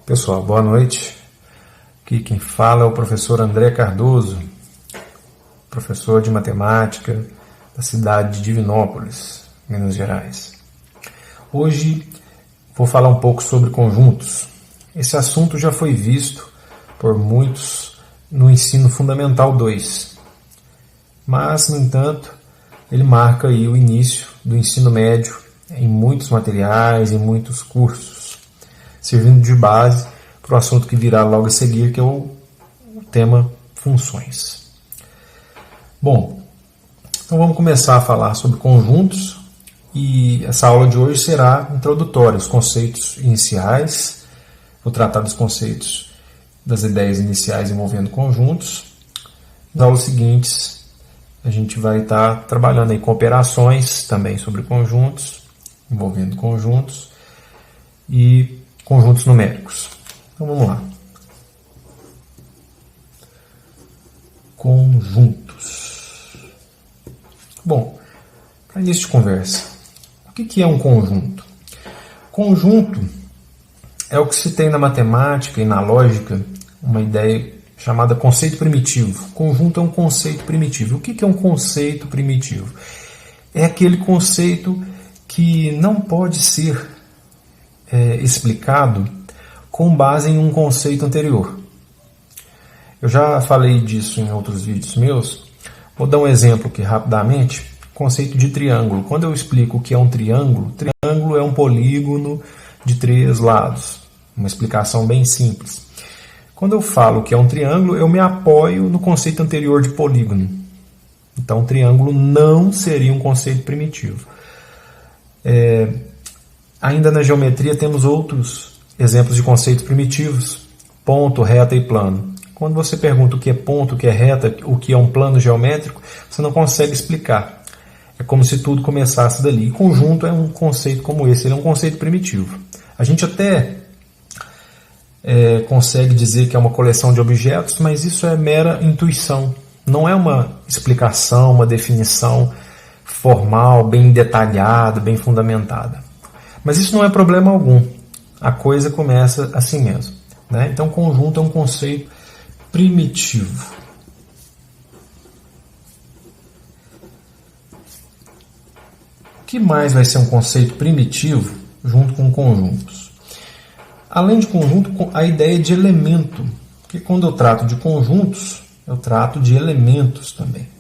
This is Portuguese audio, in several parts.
Pessoal, boa noite. Aqui quem fala é o professor André Cardoso, professor de matemática da cidade de Divinópolis, Minas Gerais. Hoje vou falar um pouco sobre conjuntos. Esse assunto já foi visto por muitos no ensino fundamental 2, mas, no entanto, ele marca aí o início do ensino médio em muitos materiais, em muitos cursos, servindo de base para o assunto que virá logo a seguir, que é o tema funções. Bom, então vamos começar a falar sobre conjuntos e essa aula de hoje será introdutória, os conceitos iniciais. Vou tratar dos conceitos das ideias iniciais envolvendo conjuntos. Nas aulas seguintes a gente vai estar trabalhando aí com operações também sobre conjuntos, envolvendo conjuntos e conjuntos numéricos. Então vamos lá. Conjuntos. Bom, para início de conversa, o que é um conjunto? Conjunto é o que se tem na matemática e na lógica, uma ideia chamada conceito primitivo. Conjunto é um conceito primitivo. O que é um conceito primitivo? É aquele conceito que não pode ser explicado com base em um conceito anterior. Eu já falei disso em outros vídeos meus. Vou dar um exemplo aqui rapidamente. Conceito de triângulo. Quando eu explico o que é um triângulo, triângulo é um polígono de 3 lados. Uma explicação bem simples. Quando eu falo que é um triângulo, eu me apoio no conceito anterior de polígono. Então, triângulo não seria um conceito primitivo. Ainda na geometria temos outros exemplos de conceitos primitivos. Ponto, reta e plano. Quando você pergunta o que é ponto, o que é reta, o que é um plano geométrico, você não consegue explicar. É como se tudo começasse dali. E conjunto é um conceito como esse, ele é um conceito primitivo. A gente até consegue dizer que é uma coleção de objetos, mas isso é mera intuição. Não é uma explicação, uma definição formal, bem detalhada, bem fundamentada. Mas isso não é problema algum. A coisa começa assim mesmo, né? Então, conjunto é um conceito primitivo. O que mais vai ser um conceito primitivo junto com conjuntos? Além de conjunto, a ideia de elemento. Porque quando eu trato de conjuntos, eu trato de elementos também.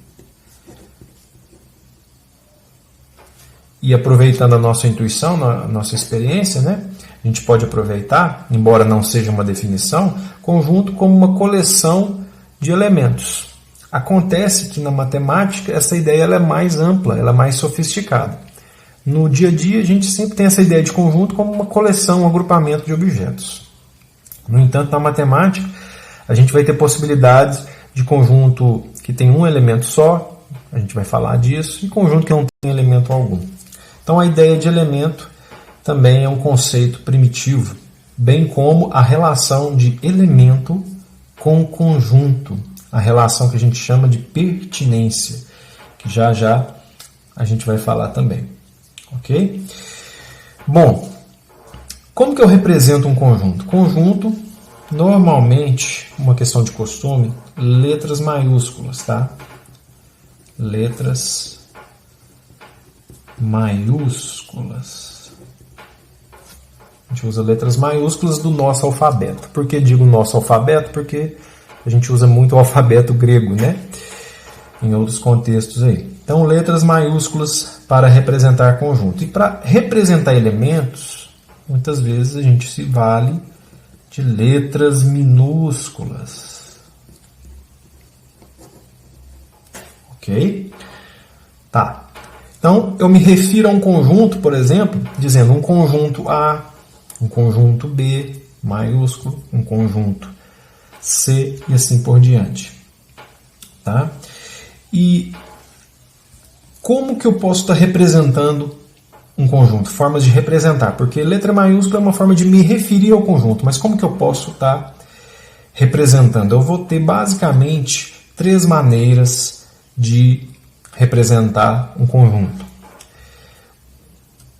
E aproveitando a nossa intuição, a nossa experiência, né? A gente pode aproveitar, embora não seja uma definição, conjunto como uma coleção de elementos. Acontece que na matemática essa ideia ela é mais ampla, ela é mais sofisticada. No dia a dia a gente sempre tem essa ideia de conjunto como uma coleção, um agrupamento de objetos. No entanto, na matemática a gente vai ter possibilidades de conjunto que tem um elemento só, a gente vai falar disso, e conjunto que não tem elemento algum. Então a ideia de elemento também é um conceito primitivo, bem como a relação de elemento com conjunto, a relação que a gente chama de pertinência, que já já a gente vai falar também. Ok? Bom, como que eu represento um conjunto? Conjunto, normalmente, uma questão de costume, letras maiúsculas, tá? Letras maiúsculas. A gente usa letras maiúsculas do nosso alfabeto. Por que digo nosso alfabeto? Porque a gente usa muito o alfabeto grego, né? Em outros contextos aí. Então, letras maiúsculas para representar conjunto. E para representar elementos, muitas vezes a gente se vale de letras minúsculas. Ok? Tá. Então, eu me refiro a um conjunto, por exemplo, dizendo um conjunto A, um conjunto B, maiúsculo, um conjunto C e assim por diante. Tá? E como que eu posso estar representando um conjunto? Formas de representar, porque letra maiúscula é uma forma de me referir ao conjunto, mas como que eu posso estar representando? Eu vou ter basicamente 3 maneiras de representar um conjunto.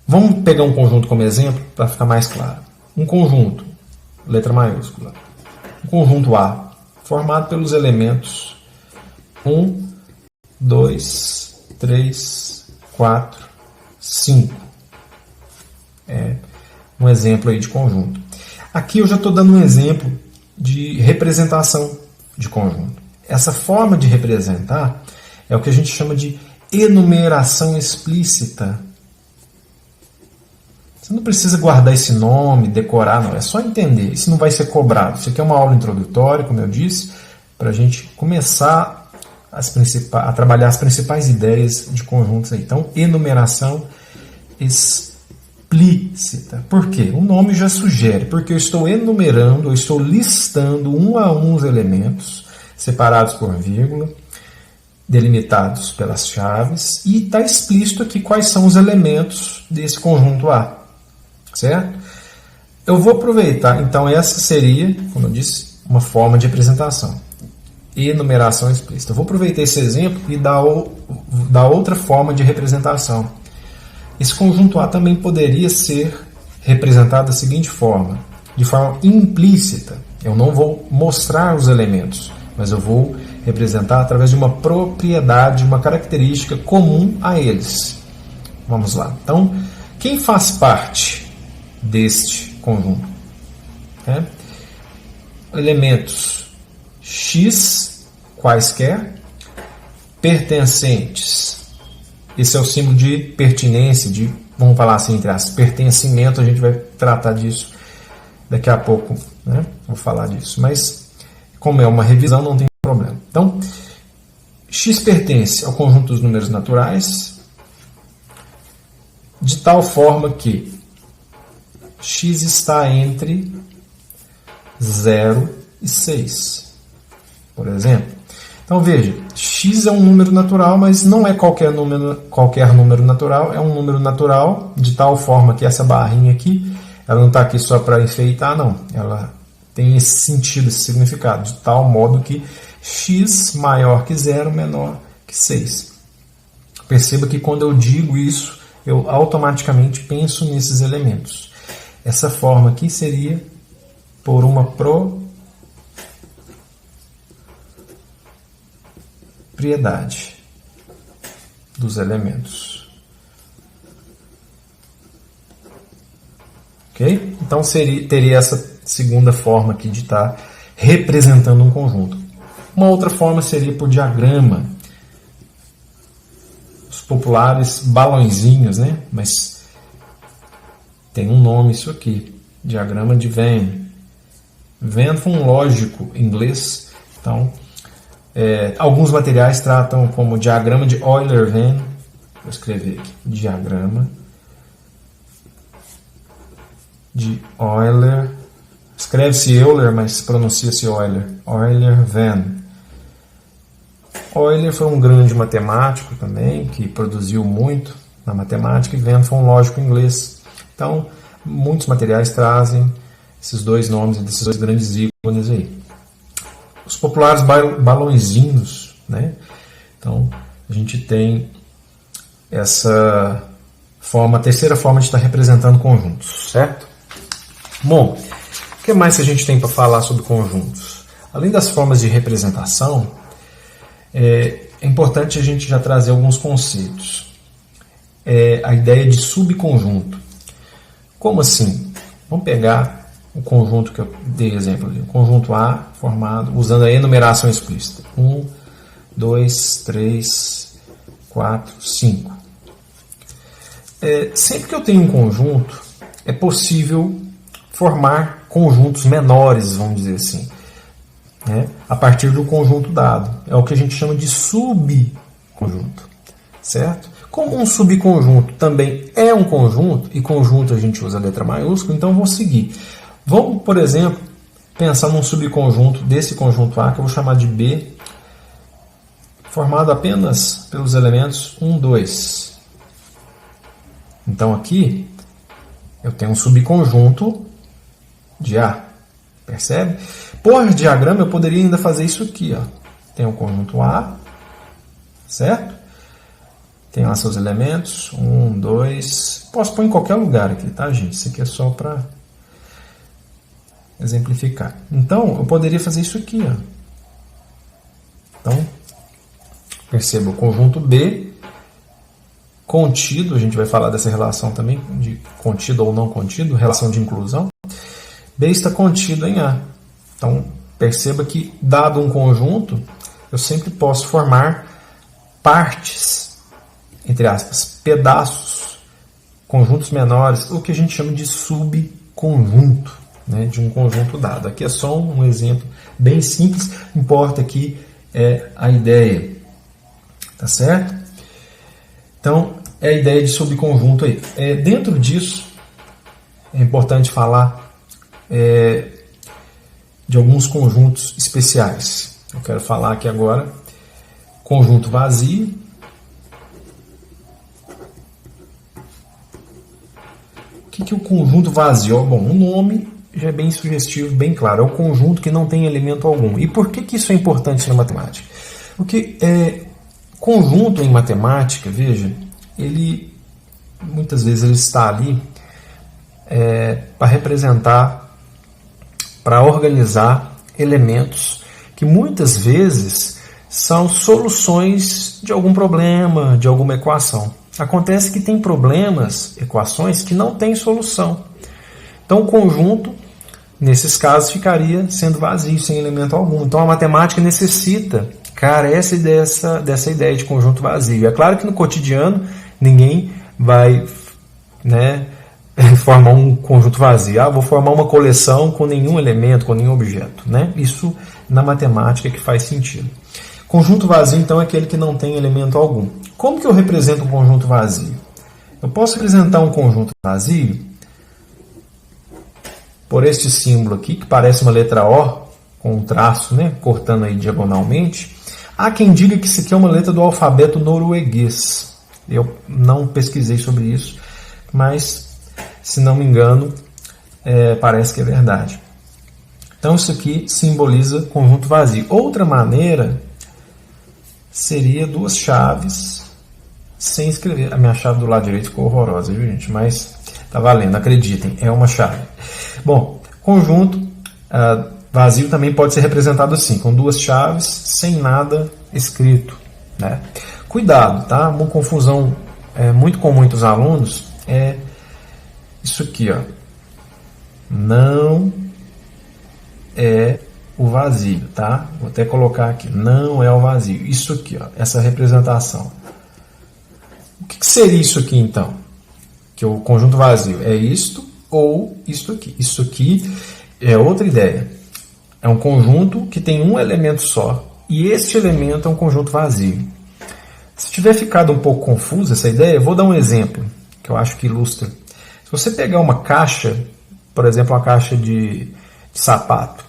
Vamos pegar um conjunto como exemplo para ficar mais claro. Um conjunto letra maiúscula. O conjunto A, formado pelos elementos 1, 2, 3, 4, 5. É um exemplo aí de conjunto. Aqui eu já estou dando um exemplo de representação de conjunto. Essa forma de representar é o que a gente chama de enumeração explícita. Você não precisa guardar esse nome, decorar, não. É só entender. Isso não vai ser cobrado. Isso aqui é uma aula introdutória, como eu disse, para a gente começar a trabalhar as principais ideias de conjuntos aí. Então, enumeração explícita. Por quê? O nome já sugere, porque eu estou enumerando, eu estou listando um a um os elementos, separados por vírgula, delimitados pelas chaves, e está explícito aqui quais são os elementos desse conjunto A. Certo? Eu vou aproveitar, então essa seria, como eu disse, uma forma de representação. Enumeração explícita. Eu vou aproveitar esse exemplo e dar outra forma de representação. Esse conjunto A também poderia ser representado da seguinte forma, de forma implícita. Eu não vou mostrar os elementos, mas eu vou representar através de uma propriedade, uma característica comum a eles. Vamos lá. Então, quem faz parte deste conjunto? Elementos X, quaisquer, pertencentes. Esse é o símbolo de pertinência, de, vamos falar assim, entre as pertencimento, a gente vai tratar disso daqui a pouco, né? Vou falar disso, mas como é uma revisão, não tem problema. Então, X pertence ao conjunto dos números naturais, de tal forma que X está entre 0 e 6, por exemplo. Então veja, X é um número natural, mas não é qualquer número natural, é um número natural de tal forma que essa barrinha aqui, ela não está aqui só para enfeitar, não. Ela tem esse sentido, esse significado, de tal modo que X maior que 0, menor que 6. Perceba que quando eu digo isso, eu automaticamente penso nesses elementos. Essa forma aqui seria por uma propriedade dos elementos. Ok? Então teria essa segunda forma aqui de estar representando um conjunto. Uma outra forma seria por diagrama. Os populares balõezinhos, né? Mas tem um nome isso aqui, diagrama de Venn. Venn foi um lógico em inglês. Então, alguns materiais tratam como diagrama de Euler-Venn. Vou escrever aqui, diagrama de Euler. Escreve-se Euler, mas pronuncia-se Euler. Euler-Venn. Euler foi um grande matemático também, que produziu muito na matemática, e Venn foi um lógico inglês. Então, muitos materiais trazem esses dois nomes desses dois grandes ícones aí. Os populares balõezinhos, né? Então, a gente tem essa forma, a terceira forma de estar representando conjuntos, certo? Bom, o que mais que a gente tem para falar sobre conjuntos? Além das formas de representação, é importante a gente já trazer alguns conceitos. A ideia de subconjunto. Como assim? Vamos pegar o conjunto que eu dei exemplo ali. O conjunto A formado usando a enumeração explícita. 1, 2, 3, 4, 5. Sempre que eu tenho um conjunto, é possível formar conjuntos menores, vamos dizer assim, né? A partir do conjunto dado. É o que a gente chama de subconjunto. Certo? Como um subconjunto também é um conjunto, e conjunto a gente usa a letra maiúscula, então eu vou seguir. Vamos, por exemplo, pensar num subconjunto desse conjunto A, que eu vou chamar de B, formado apenas pelos elementos 1, 2. Então aqui eu tenho um subconjunto de A. Percebe? Por diagrama eu poderia ainda fazer isso aqui. Ó. Tem o conjunto A, certo? Tem lá seus elementos, 1, 2. Posso pôr em qualquer lugar aqui, tá, gente? Isso aqui é só para exemplificar. Então, eu poderia fazer isso aqui, ó. Então, perceba o conjunto B contido, a gente vai falar dessa relação também, de contido ou não contido, relação de inclusão. B está contido em A. Então, perceba que, dado um conjunto, eu sempre posso formar partes, entre aspas, pedaços, conjuntos menores, o que a gente chama de subconjunto, né, de um conjunto dado. Aqui é só um exemplo bem simples, importa aqui é a ideia, tá certo? Então, é a ideia de subconjunto aí. Dentro disso, é importante falar de alguns conjuntos especiais. Eu quero falar aqui agora conjunto vazio, o que é o conjunto vazio? Bom, o nome já é bem sugestivo, bem claro, é o conjunto que não tem elemento algum. E por que isso é importante na matemática? Porque conjunto em matemática, veja, ele muitas vezes ele está ali para representar, para organizar elementos que muitas vezes são soluções de algum problema, de alguma equação. Acontece que tem problemas, equações que não têm solução. Então o conjunto, nesses casos, ficaria sendo vazio, sem elemento algum. Então a matemática necessita, carece dessa ideia de conjunto vazio. É claro que no cotidiano ninguém vai, né, formar um conjunto vazio. Vou formar uma coleção com nenhum elemento, com nenhum objeto, né? Isso na matemática que faz sentido. Conjunto vazio, então, é aquele que não tem elemento algum. Como que eu represento um conjunto vazio? Eu posso representar um conjunto vazio por este símbolo aqui, que parece uma letra O, com um traço, né, cortando aí diagonalmente. Há quem diga que isso aqui é uma letra do alfabeto norueguês. Eu não pesquisei sobre isso, mas, se não me engano, parece que é verdade. Então, isso aqui simboliza conjunto vazio. Outra maneira seria duas chaves sem escrever. A minha chave do lado direito ficou horrorosa, viu, gente? Mas tá valendo, acreditem, é uma chave. Bom, conjunto vazio também pode ser representado assim, com duas chaves sem nada escrito, né? Cuidado, tá? Uma confusão muito comum entre os alunos é isso aqui, ó. Não é o vazio, tá? Vou até colocar aqui, não é o vazio. Isso aqui, ó, essa representação. O que seria isso aqui, então? Que o conjunto vazio é isto ou isto aqui. Isso aqui é outra ideia. É um conjunto que tem um elemento só e este elemento é um conjunto vazio. Se tiver ficado um pouco confusa essa ideia, eu vou dar um exemplo que eu acho que ilustra. Se você pegar uma caixa, por exemplo, uma caixa de sapato,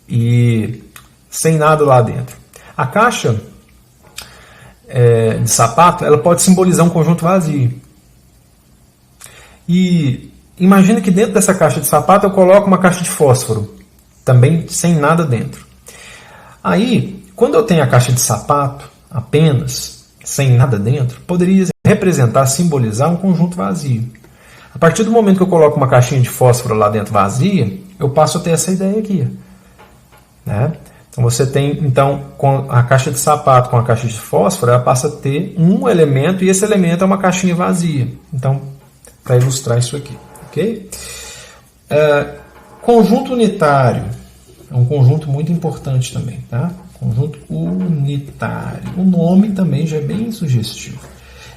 e sem nada lá dentro. A caixa de sapato, ela pode simbolizar um conjunto vazio. E imagina que dentro dessa caixa de sapato eu coloco uma caixa de fósforo, também sem nada dentro. Aí, quando eu tenho a caixa de sapato apenas, sem nada dentro, poderia representar, simbolizar um conjunto vazio. A partir do momento que eu coloco uma caixinha de fósforo lá dentro vazia, eu passo a ter essa ideia aqui, né? Então você tem, com a caixa de sapato com a caixa de fósforo, ela passa a ter um elemento e esse elemento é uma caixinha vazia. Então, para ilustrar isso aqui, ok? Conjunto unitário é um conjunto muito importante também, tá? Conjunto unitário. O nome também já é bem sugestivo.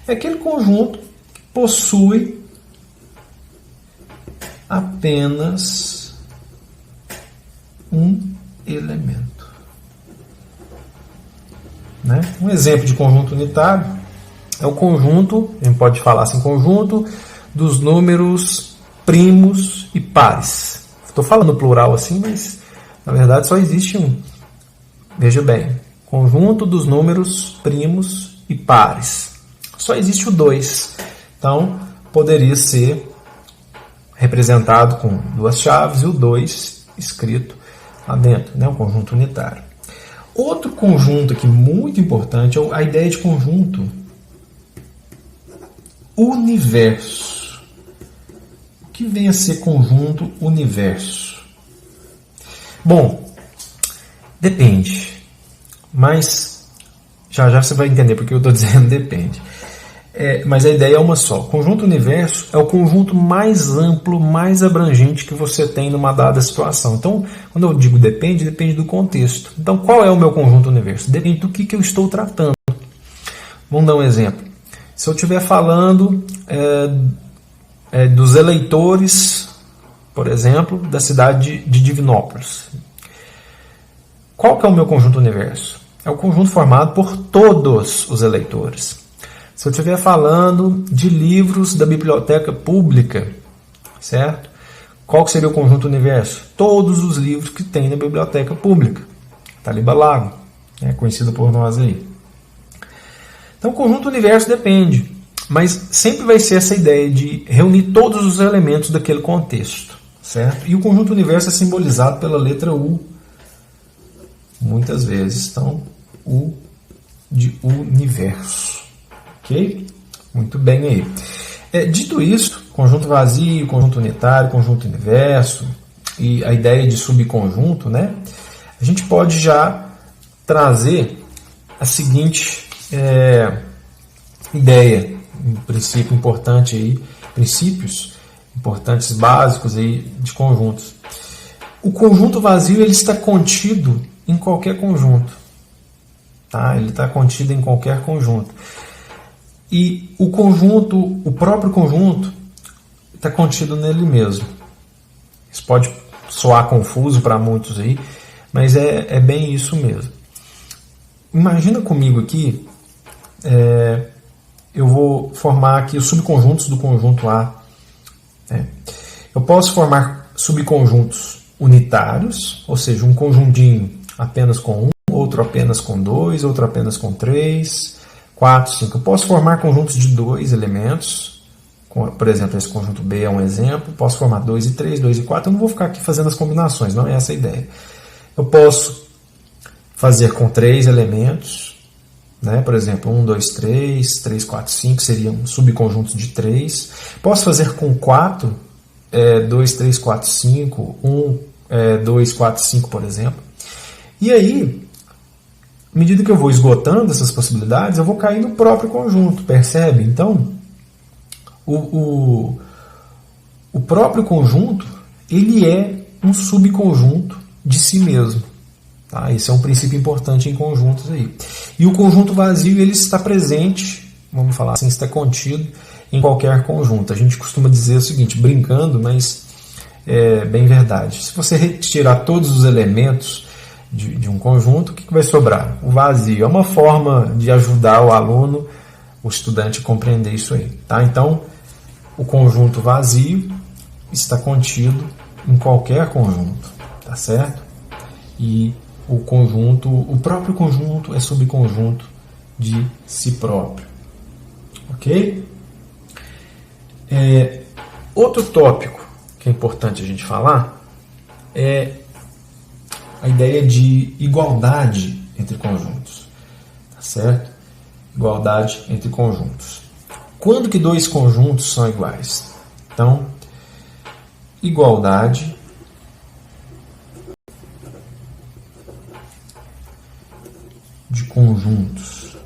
É aquele conjunto que possui apenas um elemento, né? Um exemplo de conjunto unitário é o conjunto, a gente pode falar assim, conjunto dos números primos e pares. Estou falando plural assim, mas na verdade só existe um. Veja bem, conjunto dos números primos e pares. Só existe o 2. Então, poderia ser representado com duas chaves e o 2 escrito lá dentro, né? Um conjunto unitário. Outro conjunto aqui muito importante é a ideia de conjunto universo. O que vem a ser conjunto universo? Bom, depende, mas já você vai entender porque eu estou dizendo depende. Mas a ideia é uma só. O conjunto universo é o conjunto mais amplo, mais abrangente que você tem numa dada situação. Então, quando eu digo depende, depende do contexto. Então, qual é o meu conjunto universo? Depende do que eu estou tratando. Vamos dar um exemplo. Se eu estiver falando dos eleitores, por exemplo, da cidade de Divinópolis. Qual que é o meu conjunto universo? É o conjunto formado por todos os eleitores. Se eu estiver falando de livros da biblioteca pública, certo? Qual que seria o conjunto universo? Todos os livros que tem na biblioteca pública. Taliba Lago, conhecido por nós aí. Então, o conjunto universo depende, mas sempre vai ser essa ideia de reunir todos os elementos daquele contexto, certo? E o conjunto universo é simbolizado pela letra U, muitas vezes. Então, U de universo. Ok? Muito bem aí. Dito isso, conjunto vazio, conjunto unitário, conjunto universo e a ideia de subconjunto, né? A gente pode já trazer a seguinte ideia, um princípio importante aí, princípios importantes básicos aí de conjuntos. O conjunto vazio ele está contido em qualquer conjunto, tá? Ele está contido em qualquer conjunto. E o conjunto, o próprio conjunto, está contido nele mesmo. Isso pode soar confuso para muitos aí, mas é bem isso mesmo. Imagina comigo aqui, eu vou formar aqui os subconjuntos do conjunto A. Eu posso formar subconjuntos unitários, ou seja, um conjuntinho apenas com 1, outro apenas com 2, outro apenas com 3, 4, 5. Eu posso formar conjuntos de 2 elementos, por exemplo, esse conjunto B é um exemplo. Posso formar 2 e 3, 2 e 4. Eu não vou ficar aqui fazendo as combinações, não é essa a ideia. Eu posso fazer com 3 elementos, né? Por exemplo, 1, 2, 3, 3, 4, 5 seriam subconjuntos de 3. Posso fazer com 4, 2, 3, 4, 5, 1, 2, 4, 5, por exemplo. E aí, à medida que eu vou esgotando essas possibilidades, eu vou cair no próprio conjunto, percebe? Então, o próprio conjunto, ele é um subconjunto de si mesmo. Tá? Esse é um princípio importante em conjuntos aí. E o conjunto vazio, ele está presente, vamos falar assim, está contido em qualquer conjunto. A gente costuma dizer o seguinte, brincando, mas é bem verdade. Se você retirar todos os elementos de um conjunto, o que vai sobrar? O vazio. É uma forma de ajudar o aluno, o estudante, a compreender isso aí. Tá? Então, o conjunto vazio está contido em qualquer conjunto. Tá certo? E o próprio conjunto é subconjunto de si próprio. Ok? Outro tópico que é importante a gente falar é a ideia de igualdade entre conjuntos. Tá certo? Igualdade entre conjuntos. Quando que dois conjuntos são iguais? Então, igualdade de conjuntos.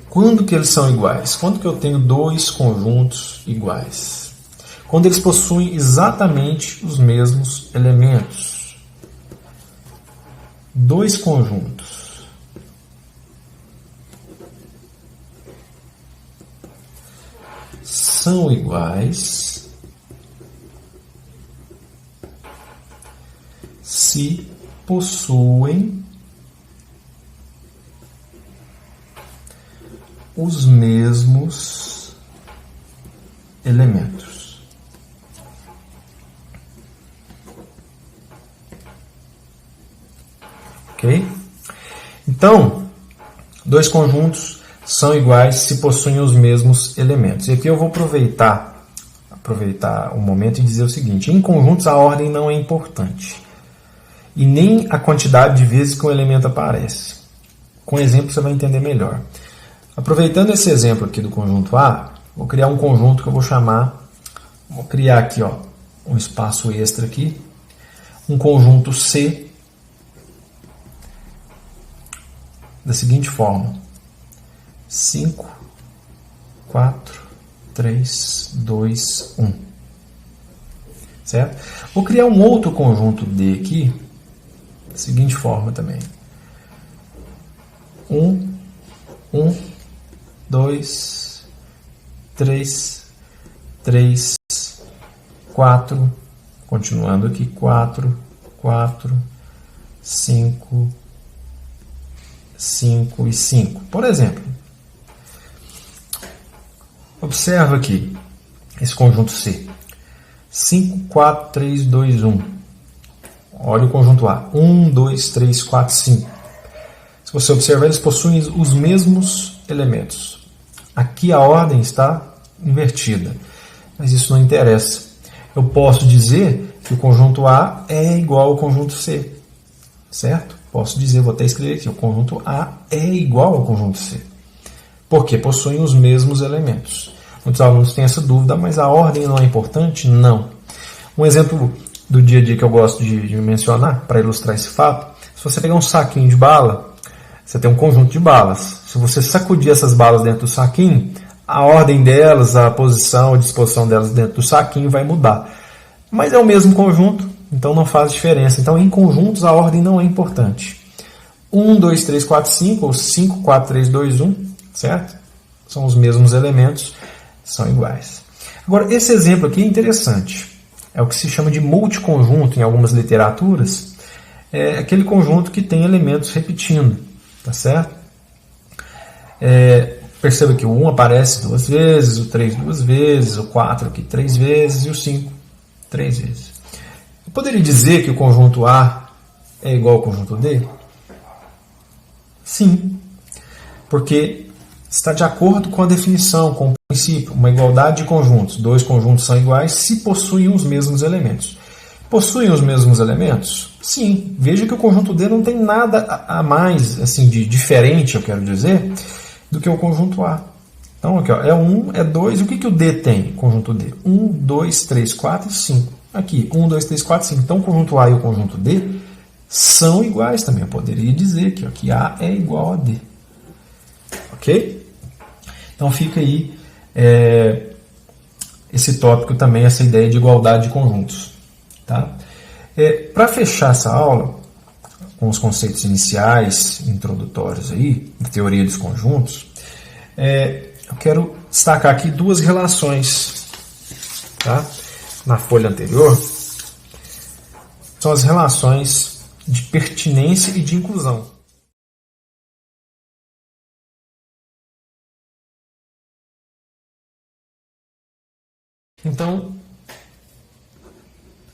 Quando que eles são iguais? Quando que eu tenho dois conjuntos iguais? Quando eles possuem exatamente os mesmos elementos. Dois conjuntos são iguais se possuem os mesmos elementos. Ok? Então, dois conjuntos são iguais se possuem os mesmos elementos. E aqui eu vou aproveitar o momento e dizer o seguinte: em conjuntos a ordem não é importante. E nem a quantidade de vezes que um elemento aparece. Com exemplo você vai entender melhor. Aproveitando esse exemplo aqui do conjunto A, vou criar um conjunto que eu vou chamar, vou criar aqui, um espaço extra aqui, um conjunto C da seguinte forma: 5, 4, 3, 2, 1. Certo? Vou criar um outro conjunto D aqui, da seguinte forma também: 1, 2, 3, 3, 4, continuando aqui, 4, 5 e 5. Por exemplo, observa aqui esse conjunto C. 5, 4, 3, 2, 1. Olha o conjunto A. 1, 2, 3, 4, 5. Se você observar, eles possuem os mesmos elementos. Aqui a ordem está invertida, mas isso não interessa. Eu posso dizer que o conjunto A é igual ao conjunto C, certo? Posso dizer, vou até escrever aqui, o conjunto A é igual ao conjunto C, porque possuem os mesmos elementos. Muitos alunos têm essa dúvida, mas a ordem não é importante? Não. Um exemplo do dia a dia que eu gosto de mencionar, para ilustrar esse fato: se você pegar um saquinho de bala, você tem um conjunto de balas. Se você sacudir essas balas dentro do saquinho, a ordem delas, a posição, a disposição delas dentro do saquinho vai mudar. Mas é o mesmo conjunto, então não faz diferença. Então, em conjuntos, a ordem não é importante. 1, 2, 3, 4, 5, ou 5, 4, 3, 2, 1, certo? São os mesmos elementos, são iguais. Agora, esse exemplo aqui é interessante. É o que se chama de multiconjunto em algumas literaturas. É aquele conjunto que tem elementos repetindo, tá certo? Perceba que o 1 aparece 2 vezes, o 3 2 vezes, o 4 aqui 3 vezes e o 5 3 vezes. Eu poderia dizer que o conjunto A é igual ao conjunto D? Sim, porque está de acordo com a definição, com o princípio, uma igualdade de conjuntos. Dois conjuntos são iguais se possuem os mesmos elementos. Possuem os mesmos elementos? Sim. Veja que o conjunto D não tem nada a mais assim, de diferente, eu quero dizer, do que o conjunto A. Então, aqui, ó, é 1, é 2. O que o D tem? Conjunto D. 1, 2, 3, 4 e 5. Aqui, 1, 2, 3, 4, 5. Então, o conjunto A e o conjunto D são iguais também. Eu poderia dizer que A é igual a D. Ok? Então, fica aí esse tópico também, essa ideia de igualdade de conjuntos. Tá? Para fechar essa aula, com os conceitos iniciais, introdutórios aí, da teoria dos conjuntos, eu quero destacar aqui duas relações. Tá? Na folha anterior, são as relações de pertinência e de inclusão. Então,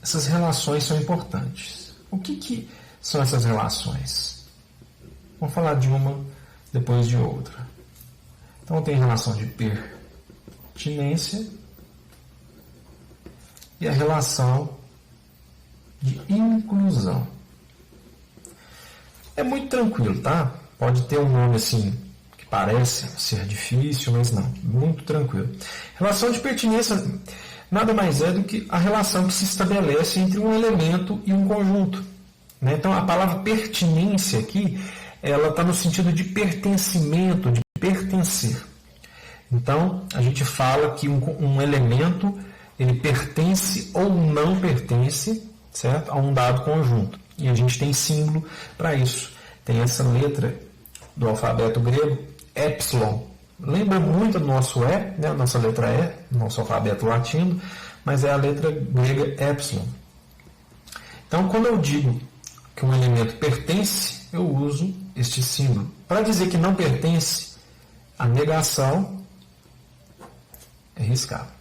essas relações são importantes. O que são essas relações? Vamos falar de uma depois de outra. Então, tem a relação de pertinência e a relação de inclusão. É muito tranquilo, tá? Pode ter um nome assim que parece ser difícil, mas não. Muito tranquilo. Relação de pertinência nada mais é do que a relação que se estabelece entre um elemento e um conjunto. Né? Então, a palavra pertinência aqui, ela está no sentido de pertencimento, de pertencer. Então, a gente fala que um elemento ele pertence ou não pertence, certo? A um dado conjunto. E a gente tem símbolo para isso. Tem essa letra do alfabeto grego, epsilon. Lembra muito do nosso E, né? A nossa letra E, nosso alfabeto latino, mas é a letra grega epsilon. Então, quando eu digo que um elemento pertence, eu uso este símbolo. Para dizer que não pertence, a negação é riscada.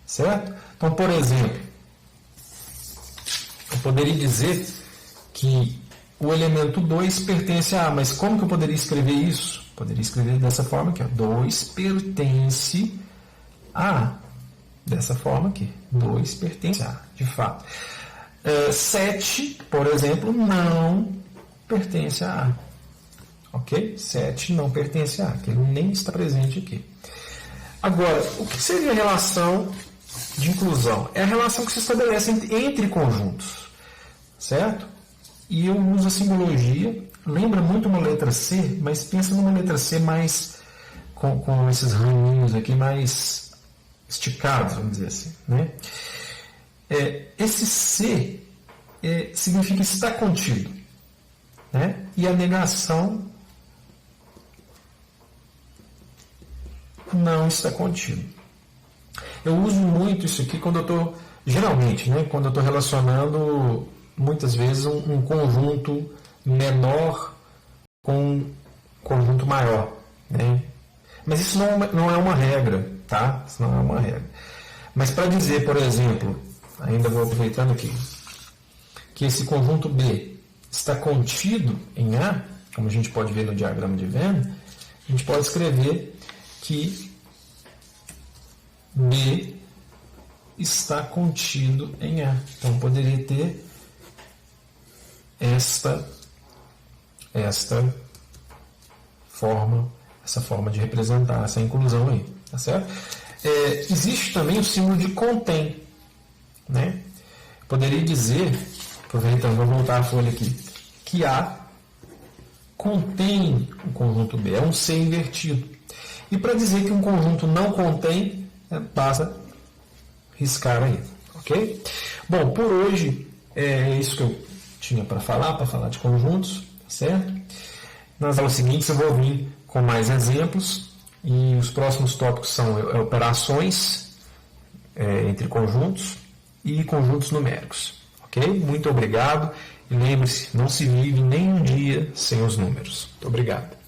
Certo? Então, por exemplo, eu poderia dizer que o elemento 2 pertence a A, mas como que eu poderia escrever isso? Poderia escrever dessa forma aqui, ó. 2 pertence a A. Dessa forma aqui. 2 pertence a A, de fato. 7, por exemplo, não pertence a A. Ok? 7 não pertence a A, que ele nem está presente aqui. Agora, o que seria a relação de inclusão? É a relação que se estabelece entre conjuntos, certo? E eu uso a simbologia, lembra muito uma letra C, mas pensa numa letra C mais com esses raminhos aqui mais esticados, vamos dizer assim, né? Esse C significa estar contido, né? E a negação não está contido. Eu uso muito isso aqui quando eu estou, geralmente, né, quando eu estou relacionando muitas vezes um conjunto menor com um conjunto maior, né? Mas isso não é uma regra, tá? Isso não é uma regra. Mas para dizer, por exemplo, ainda vou aproveitando aqui, que esse conjunto B está contido em A, como a gente pode ver no diagrama de Venn, a gente pode escrever que B está contido em A. Então poderia ter essa forma de representar essa inclusão aí, tá certo? Existe também o símbolo de contém, né? Poderia dizer, aproveitando, vou voltar a folha aqui, que A contém o conjunto B, é um C invertido. E para dizer que um conjunto não contém, basta riscar aí, ok? Bom, por hoje é isso que eu tinha para falar de conjuntos, tá certo? Nas aulas seguintes eu vou vir com mais exemplos e os próximos tópicos são operações entre conjuntos e conjuntos numéricos, ok? Muito obrigado e lembre-se, não se vive nem um dia sem os números. Muito obrigado.